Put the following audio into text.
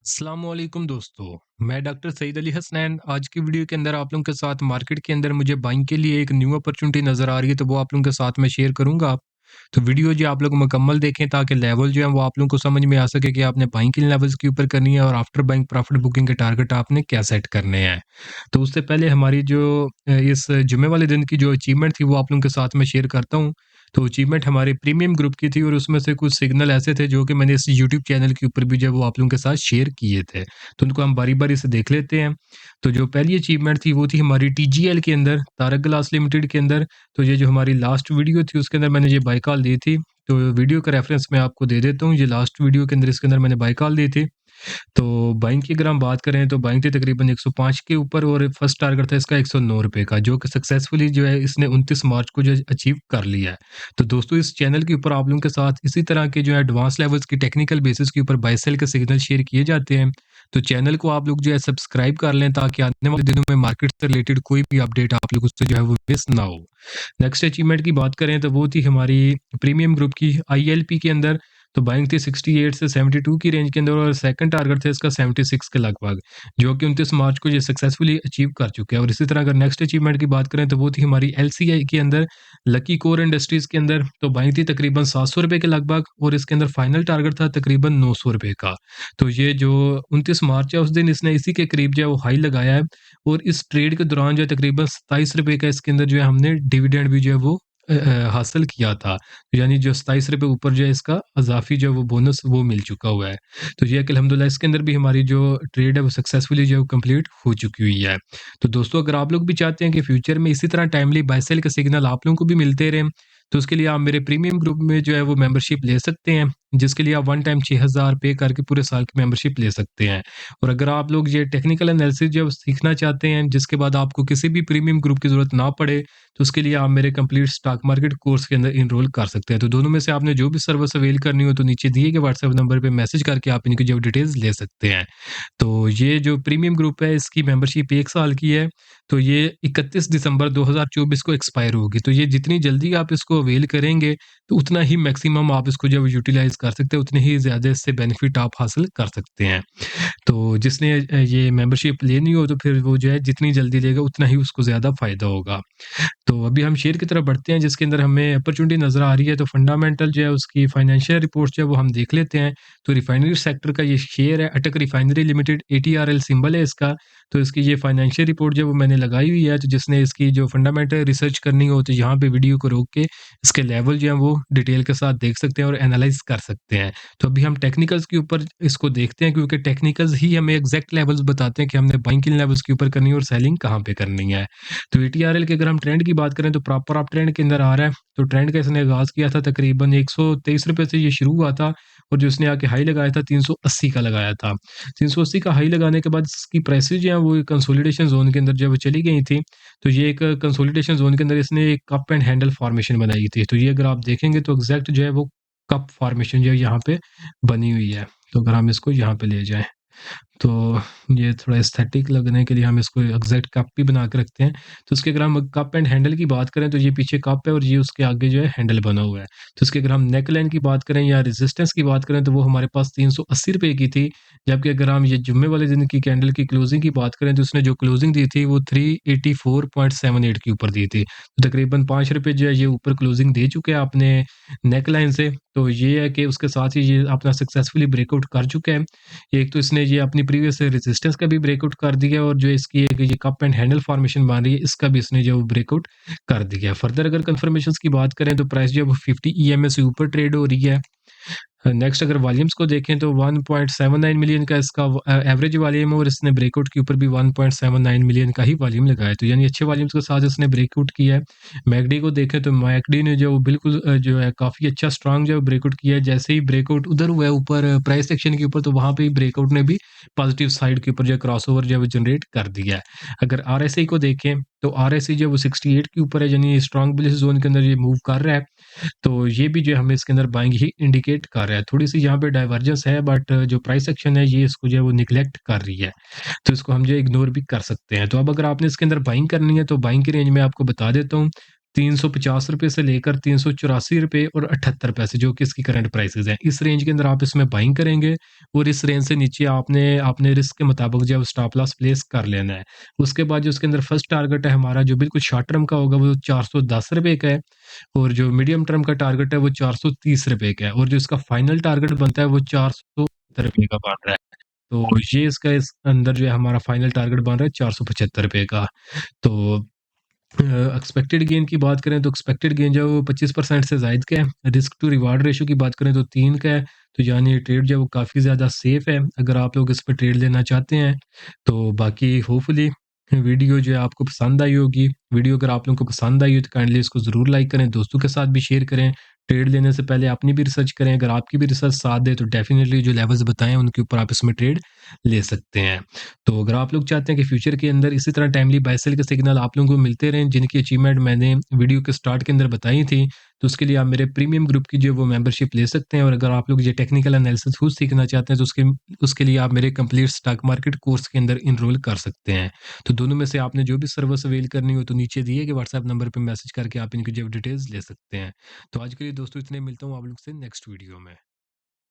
अस्सलामुअलैकुम दोस्तों, मैं डॉक्टर सईद अली हसनैन। आज की वीडियो के अंदर आप लोगों के साथ मार्केट के अंदर मुझे बाइंग के लिए एक न्यू अपॉर्चुनिटी नज़र आ रही है, तो वो आप लोगों के साथ मैं शेयर करूँगा। तो वीडियो जो आप लोग मुकम्मल देखें ताकि लेवल जो है वो आप लोगों को समझ में आ सके कि आपने बाइंग किन लेवल्स के ऊपर करनी है और आफ्टर बाइंग प्रॉफिट बुकिंग के टारगेट आपने क्या सेट करने हैं। तो उससे पहले हमारी जो इस जुम्मे वाले दिन की जो अचीवमेंट थी वो आप लोगों के साथ मैं शेयर करता हूँ। तो अचीवमेंट हमारे प्रीमियम ग्रुप की थी और उसमें से कुछ सिग्नल ऐसे थे जो कि मैंने इस यूट्यूब चैनल के ऊपर भी जो है वो आप लोगों के साथ शेयर किए थे। तो उनको हम बारी-बारी से देख लेते हैं। तो जो पहली अचीवमेंट थी वो थी हमारी टीजीएल के अंदर, तारक ग्लास लिमिटेड के अंदर। तो ये जो हमारी लास्ट वीडियो थी उसके अंदर मैंने ये बाय कॉल दी थी। तो वीडियो का रेफरेंस मैं आपको दे देता हूँ। ये लास्ट वीडियो के अंदर इसके अंदर मैंने बाय कॉल दी थी। तो बाइंग की अगर हम बात करें तो बाइंग थी तकरीबन 105 के ऊपर और फर्स्ट टारगेट था इसका ₹109 का, जो कि सक्सेसफुली जो है इसने 29 मार्च को जो है अचीव कर लिया है। तो दोस्तों इस चैनल के ऊपर आप लोगों के साथ इसी तरह के जो है एडवांस लेवल्स की टेक्निकल बेसिस के ऊपर बाय सेल के सिग्नल शेयर किए जाते हैं। तो चैनल को आप लोग जो है सब्सक्राइब कर लें ताकि आने वाले दिनों में मार्केट से रिलेटेड कोई भी अपडेट आप लोग उससे जो है वो मिस ना हो। नेक्स्ट अचीवमेंट की बात करें तो वो थी हमारी प्रीमियम ग्रुप की आईएलपी के अंदर। तो बाइंग थी 68 से 72 की रेंज के अंदर और सेकंड टारगेट था इसका 76 के लगभग, जो कि 29 मार्च को ये सक्सेसफुली अचीव कर चुके हैं। और इसी तरह अगर नेक्स्ट अचीवमेंट की बात करें तो वो थी हमारी एलसीआई के अंदर, लकी कोर इंडस्ट्रीज के अंदर। तो बाइंग थी तकरीबन ₹700 के लगभग और इसके अंदर फाइनल टारगेट था तकरीबन ₹900 का। तो ये जो 29 मार्च है उस दिन इसने इसी के करीब जो है वो हाई लगाया है और इस ट्रेड के दौरान जो है तकरीबन ₹27 का इसके अंदर जो है हमने डिविडेंड भी जो है वो हासिल किया था। यानी जो ₹27 ऊपर जो है इसका अज़ाफ़ी जो है वो बोनस वो मिल चुका हुआ है। तो ये है कि अल्हम्दुलिल्लाह इसके अंदर भी हमारी जो ट्रेड है वो सक्सेसफुली जो है वो कंप्लीट हो चुकी हुई है। तो दोस्तों अगर आप लोग भी चाहते हैं कि फ्यूचर में इसी तरह टाइमली बाय सेल के सिग्नल आप लोगों को भी मिलते रहें, तो उसके लिए आप मेरे प्रीमियम ग्रुप में जो है वो मेंबरशिप ले सकते हैं, जिसके लिए आप वन टाइम 6000 पे करके पूरे साल की मेंबरशिप ले सकते हैं। और अगर आप लोग ये टेक्निकल एनालिसिस जो है वो सीखना चाहते हैं, जिसके बाद आपको किसी भी प्रीमियम ग्रुप की ज़रूरत ना पड़े, तो उसके लिए आप मेरे कंप्लीट स्टॉक मार्केट कोर्स के अंदर इनरोल कर सकते हैं। तो दोनों में से आपने जो भी सर्विस अवेल करनी हो तो नीचे दिए गए व्हाट्सएप नंबर पे मैसेज करके आप इनकी जो डिटेल्स ले सकते हैं। तो ये जो प्रीमियम ग्रुप है इसकी मेंबरशिप 1 साल की है। तो ये 31 दिसंबर 2024 को एक्सपायर होगी। तो ये जितनी जल्दी आप इसको अवेल करेंगे तो उतना ही मैक्सिमम आप इसको जब यूटिलाइज़ कर सकते हैं, उतने ही ज़्यादा इससे बेनिफिट आप हासिल कर सकते हैं। तो जिसने ये मेंबरशिप लेनी हो तो फिर वो जो है जितनी जल्दी लेगा उतना ही उसको ज़्यादा फ़ायदा होगा। तो अभी हम शेयर की तरफ बढ़ते हैं जिसके अंदर हमें अपॉर्चुनिटी नज़र आ रही है। तो फंडामेंटल जो है उसकी फाइनेंशियल रिपोर्ट्स जो है वो हम देख लेते हैं। तो रिफाइनरी सेक्टर का ये शेयर है, अटक रिफाइनरी लिमिटेड, एटीआरएल सिंबल है इसका। तो इसकी ये फाइनेंशियल रिपोर्ट जो है वो मैंने लगाई हुई है। तो जिसने इसकी जो फंडामेंटल रिसर्च करनी हो तो यहाँ पे वीडियो को रोक के इसके लेवल जो है वो डिटेल के साथ देख सकते हैं और एनालाइज़ कर सकते हैं। तो अभी हम टेक्निकल्स के ऊपर इसको देखते हैं क्योंकि टेक्निकल्स ही हमें एग्ज़ैक्ट लेवल्स बताते हैं कि हमने बाइंग किन लेवल्स के ऊपर करनी है और सेलिंग कहाँ पे करनी है। तो एटीआरएल की अगर हम ट्रेंड की बात करें तो प्रॉपर अप ट्रेंड के अंदर आ रहा है। तो ट्रेंड का इसने आगाज़ किया था तकरीबन ₹123 से ये शुरू हुआ था और जो इसने आके हाई लगाया था 380 का लगाया था। 380 का हाई लगाने के बाद इसकी प्राइसेज़ जो है वो कंसोलिडेशन ज़ोन के अंदर जो है वो चली गई थी। तो ये एक कंसोलिडेशन ज़ोन के अंदर इसने एक कप एंड हैंडल फॉर्मेशन बनाई थी। तो ये अगर आप देखेंगे तो एग्ज़ैक्ट जो है वो कप फॉर्मेशन जो है यहाँ पे बनी हुई है। तो अगर हम इसको यहाँ पे ले जाएँ तो ये थोड़ा एस्थेटिक लगने के लिए हम इसको एग्जैक्ट कप भी बना के रखते हैं। तो उसके अगर हम कप एंड हैंडल की बात करें तो ये पीछे कप है और ये उसके आगे जो है हैंडल बना हुआ है। तो उसके अगर हम नेक लाइन की बात करें या रेजिस्टेंस की बात करें तो वो हमारे पास ₹380 की थी। जबकि अगर हम ये जुम्मे वाले दिन की कैंडल की क्लोजिंग की बात करें तो उसने जो क्लोजिंग दी थी वो 384.78 के ऊपर दी थी। तो तकरीबन ₹5 जो है ये ऊपर क्लोजिंग दे चुके हैं अपने नेक लाइन से। तो ये है कि उसके साथ ही ये अपना सक्सेसफुली ब्रेकआउट कर चुका है। एक तो इसने ये अपनी प्रीवियस रेजिस्टेंस का भी ब्रेकआउट कर दिया और जो इसकी एक ये कप एंड हैंडल फॉर्मेशन बन रही है इसका भी इसने जो ब्रेकआउट कर दिया। फर्दर अगर कंफर्मेशंस की बात करें तो प्राइस जो है वो 50 ईएमए से ऊपर ट्रेड हो रही है। नेक्स्ट अगर वॉल्यूम्स को देखें तो 1.79 मिलियन का इसका एवरेज वॉल्यूम है और इसने ब्रेकआउट के ऊपर भी 1.79 मिलियन का ही वॉल्यूम लगाया। तो यानी अच्छे वॉल्यूम्स के साथ इसने ब्रेकआउट किया है। मैकडी को देखें तो मैकडी ने जो बिल्कुल जो है काफ़ी अच्छा स्ट्रॉन्ग जो है ब्रेकआउट किया है। जैसे ही ब्रेकआउट उधर हुआ है ऊपर प्राइस सेक्शन के ऊपर तो वहाँ पे ही ब्रेकआउट ने भी पॉजिटिव साइड के ऊपर जो है क्रॉसओवर जो है वो जनरेट कर दिया है। अगर आरएसआई को देखें तो आरएसआई जो है वो 68 के ऊपर है, यानी स्ट्रॉन्ग बुलिश जोन के अंदर ये मूव कर रहा है। तो ये भी जो है हमें इसके अंदर बाइंग ही इंडिकेट कर रहा है। थोड़ी-सी यहाँ पे डाइवर्जेंस है बट जो प्राइस एक्शन है ये इसको जो है वो नेग्लेक्ट कर रही है। तो इसको हम जो है इग्नोर भी कर सकते हैं। तो अब अगर आपने इसके अंदर बाइंग करनी है तो बाइंग की रेंज मैं आपको बता देता हूँ। ₹350 से लेकर ₹384 और 78 पैसे जो कि इसकी करंट प्राइसेज़ हैं। इस रेंज के अंदर आप इसमें बाइंग करेंगे और इस रेंज से नीचे आपने अपने रिस्क के मुताबिक जो है वो स्टॉप लॉस प्लेस कर लेना है। उसके बाद जो उसके अंदर फर्स्ट टारगेट है हमारा जो बिल्कुल शॉर्ट टर्म का होगा वो ₹410 का है और जो मीडियम टर्म का टारगेट है वो ₹430 का है और जो इसका फाइनल टारगेट बनता है वो ₹475 का बन रहा है। तो ये इसका इस अंदर जो है हमारा फाइनल टारगेट बन रहा है ₹475 का। तो एक्सपेक्टेड गेन की बात करें तो एक्सपेक्टेड गेन जो है वो 25% से ज़ायद का है। रिस्क टू रिवार्ड रेशियो की बात करें तो 3 का है। तो यानी ये ट्रेड जो है वो काफ़ी ज़्यादा सेफ है, अगर आप लोग इस पे ट्रेड लेना चाहते हैं। तो बाकी होपफुली वीडियो जो है आपको पसंद आई होगी। वीडियो अगर आप लोगों को पसंद आई हो तो काइंडली इसको ज़रूर लाइक करें, दोस्तों के साथ भी शेयर करें। ट्रेड लेने से पहले अपनी भी रिसर्च करें, अगर आपकी भी रिसर्च साथ दे तो डेफ़िनिटली जो लेवल्स बताए हैं उनके ऊपर आप इसमें ट्रेड ले सकते हैं। तो अगर आप लोग चाहते हैं कि फ्यूचर के अंदर इसी तरह टाइमली बाय सेल के सिग्नल आप लोगों को मिलते रहें, जिनकी अचीवमेंट मैंने वीडियो के स्टार्ट के अंदर बताई थी, तो उसके लिए आप मेरे प्रीमियम ग्रुप की जो है वो मेंबरशिप ले सकते हैं और अगर आप लोग ये टेक्निकल एनालिसिस खुद सीखना चाहते हैं तो उसके उसके लिए आप मेरे कंप्लीट स्टॉक मार्केट कोर्स के अंदर एनरोल कर सकते हैं। तो दोनों में से आपने जो भी सर्विस अवेल करनी हो तो नीचे दिए गए व्हाट्सएप नंबर पे मैसेज करके आप इनकी जो डिटेल्स ले सकते हैं। तो आज के लिए दोस्तों इतने, मिलता हूँ आप लोग से नेक्स्ट वीडियो में।